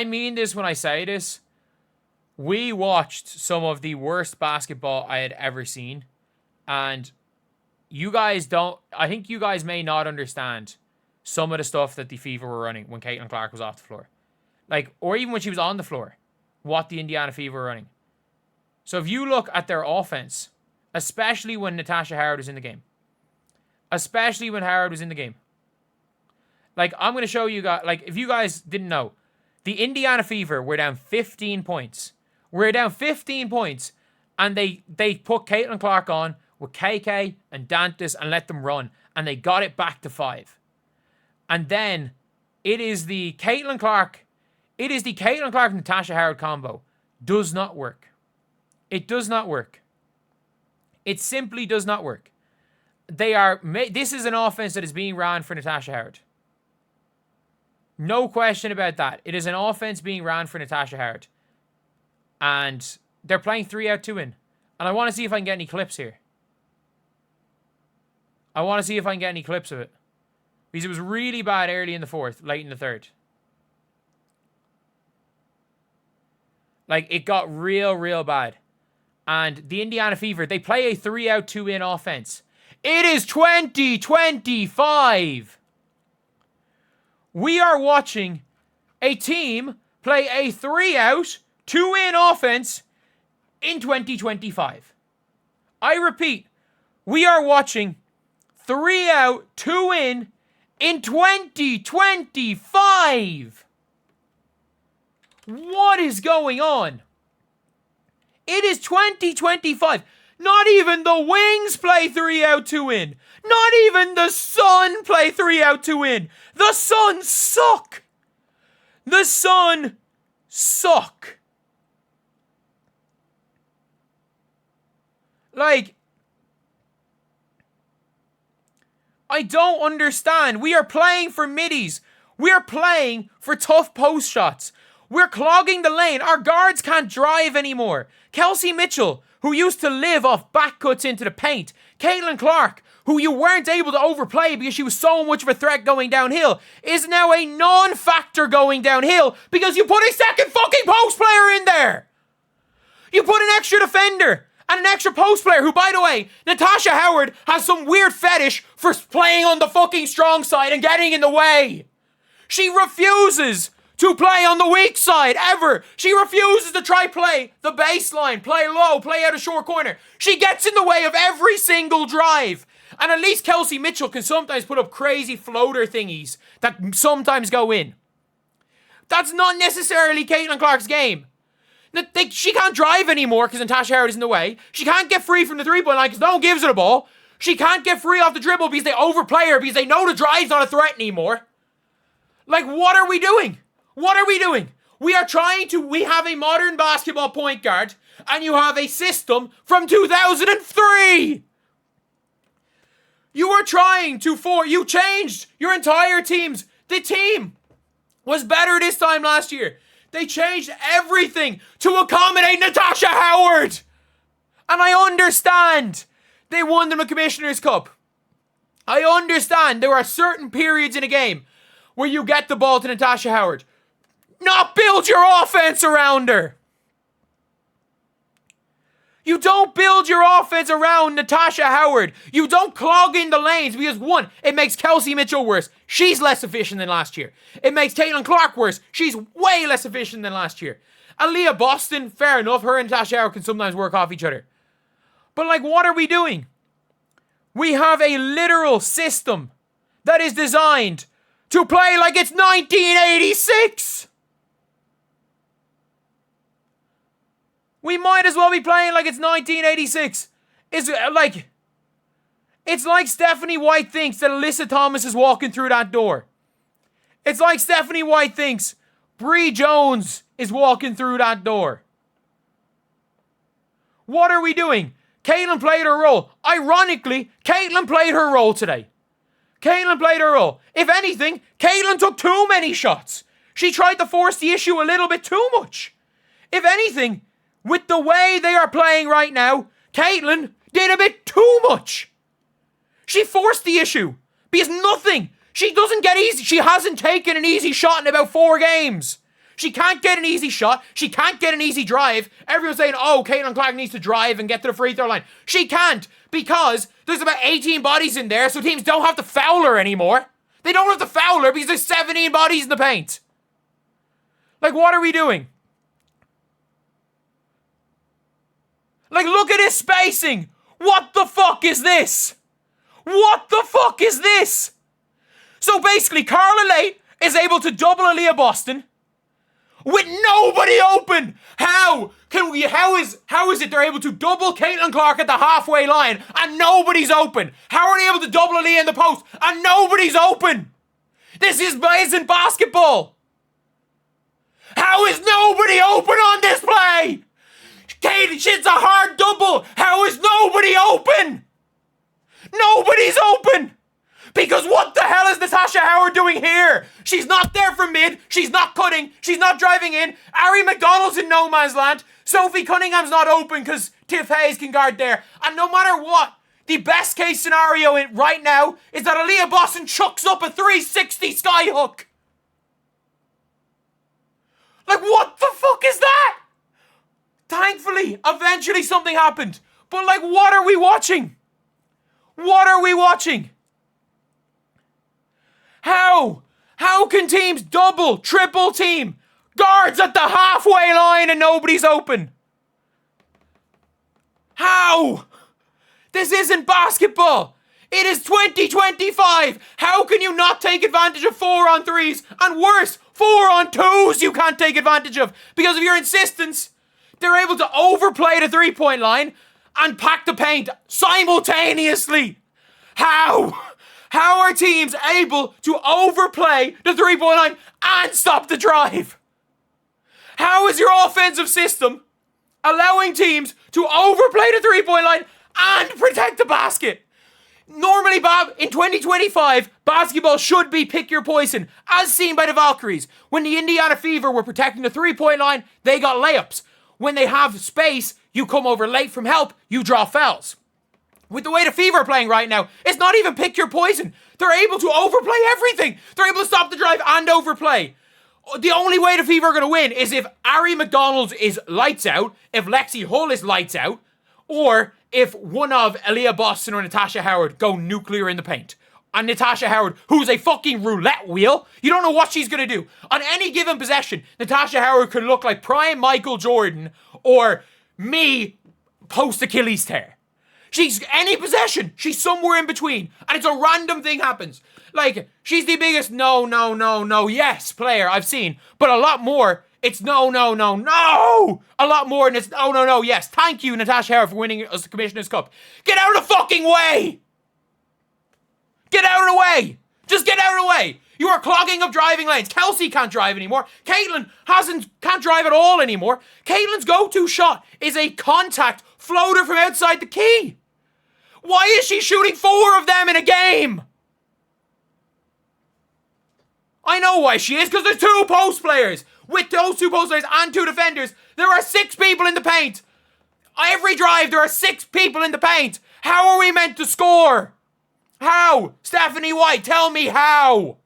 I mean this when I say this. We watched some of the worst basketball I had ever seen. And you guys don't... I think you guys may not understand some of the stuff that the Fever were running when Caitlyn Clark was off the floor. Like, or even when she was on the floor. What the Indiana Fever were running. So if you look at their offense, especially when Natasha Howard was in the game. Especially when Howard was in the game. Like, I'm going to show you guys... Like, if you guys didn't know, the Indiana Fever were down 15 points. We're down 15 points. And they put Caitlyn Clark on with KK and Dantas and let them run. And they got it back to 5. And then it is the Caitlyn Clark... It is the Caitlyn Clark and Natasha Howard combo. Does not work. It does not work. It simply does not work. This is an offense that is being ran for Natasha Howard. No question about that. It is an offense being ran for Natasha Howard. And they're playing 3 out, 2 in. And I want to see if I can get any clips here. I want to see if I can get any clips of it. Because it was really bad early in the 4th, late in the 3rd. Like, it got real bad. And the Indiana Fever, they play a 3 out, 2 in offense. It is 2025. We are watching a team play a 3 out, 2 in offense in 2025. I repeat, we are watching 3 out, 2 in 2025. What is going on? It is 2025. Not even the Wings play 3 out, 2 in. Not even the Sun play 3 out, 2 in. The Sun suck. The Sun suck. Like, I don't understand. We are playing for middies. We are playing for tough post shots. We're clogging the lane. Our guards can't drive anymore. Kelsey Mitchell, who used to live off back cuts into the paint. Caitlyn Clark, who you weren't able to overplay because she was so much of a threat going downhill, is now a non-factor going downhill because you put a second fucking post player in there. You put an extra defender and an extra post player who, by the way, Natasha Howard has some weird fetish for playing on the fucking strong side and getting in the way. She refuses to play on the weak side, ever. She refuses to try play the baseline, play low, play out a short corner. She gets in the way of every single drive. And at least Kelsey Mitchell can sometimes put up crazy floater thingies that sometimes go in. That's not necessarily Caitlyn Clark's game. She can't drive anymore because Natasha Howard is in the way. She can't get free from the three-point line because no one gives her the ball. She can't get free off the dribble because they overplay her because they know the drive's not a threat anymore. Like, what are we doing? What are we doing? We have a modern basketball point guard, and you have a system from 2003. You changed your entire teams. The team was better this time last year. They changed everything to accommodate Natasha Howard. And I understand they won them a Commissioner's Cup. I understand there are certain periods in a game where you get the ball to Natasha Howard. Not build your offense around her. You don't build your offense around Natasha Howard. You don't clog in the lanes because, one, it makes Kelsey Mitchell worse. She's less efficient than last year. It makes Caitlyn Clark worse. She's way less efficient than last year. Aaliyah Boston, fair enough. Her and Natasha Howard can sometimes work off each other. But, like, what are we doing? We have a literal system that is designed to play like it's 1986. We might as well be playing like it's 1986. It's like Stephanie White thinks that Alyssa Thomas is walking through that door. It's like Stephanie White thinks Bree Jones is walking through that door. What are we doing? Caitlyn played her role. Ironically, Caitlyn played her role today. Caitlyn played her role. If anything, Caitlyn took too many shots. She tried to force the issue a little bit too much. If anything, with the way they are playing right now, Caitlyn did a bit too much. She forced the issue because nothing. She doesn't get easy. She hasn't taken an easy shot in about 4 games. She can't get an easy shot. She can't get an easy drive. Everyone's saying, oh, Caitlyn Clark needs to drive and get to the free throw line. She can't because there's about 18 bodies in there, so teams don't have to foul her anymore. They don't have to foul her because there's 17 bodies in the paint. Like, what are we doing? Like, look at this spacing. What the fuck is this? What the fuck is this? So basically, Carla Late is able to double Aaliyah Boston with nobody open. How is it they're able to double Caitlyn Clark at the halfway line and nobody's open? How are they able to double Aaliyah in the post and nobody's open? This isn't basketball. How is nobody open on this play? Caitlyn, shit's a hard double. How is nobody open? Nobody's open. Because what the hell is Natasha Howard doing here? She's not there for mid. She's not cutting. She's not driving in. Ari McDonald's in no man's land. Sophie Cunningham's not open because Tiff Hayes can guard there. And no matter what, the best case scenario right now is that Aaliyah Boston chucks up a 360 skyhook. Like, what the fuck is that? Thankfully, eventually something happened. But like, what are we watching? What are we watching? How? How can teams double, triple team guards at the halfway line and nobody's open? How? This isn't basketball. It is 2025. How can you not take advantage of 4-on-3s? And worse, 4-on-2s you can't take advantage of because of your insistence. They're able to overplay the three-point line and pack the paint simultaneously. How? How are teams able to overplay the three-point line and stop the drive? How is your offensive system allowing teams to overplay the three-point line and protect the basket? Normally, Bob, in 2025, basketball should be pick your poison, as seen by the Valkyries. When the Indiana Fever were protecting the three-point line, they got layups. When they have space, you come over late from help, you draw fouls. With the way the Fever are playing right now, it's not even pick your poison. They're able to overplay everything. They're able to stop the drive and overplay. The only way the Fever are going to win is if Ari McDonald is lights out, if Lexi Hull is lights out, or if one of Aaliyah Boston or Natasha Howard go nuclear in the paint. And Natasha Howard, who's a fucking roulette wheel, you don't know what she's going to do. On any given possession, Natasha Howard could look like prime Michael Jordan or me post-Achilles tear. She's any possession. She's somewhere in between. And it's a random thing happens. Like, she's the biggest no, yes player I've seen. But a lot more, it's no. A lot more, and it's no, yes. Thank you, Natasha Howard, for winning us the Commissioner's Cup. Get out of the fucking way! Get out of the way! Just get out of the way! You are clogging up driving lanes. Kelsey can't drive anymore. Caitlyn can't drive at all anymore. Caitlyn's go-to shot is a contact floater from outside the key. Why is she shooting 4 of them in a game? I know why she is, because there's 2 post players. With those 2 post players and 2 defenders, there are 6 people in the paint. Every drive, there are 6 people in the paint. How are we meant to score? How? Stephanie White, tell me how.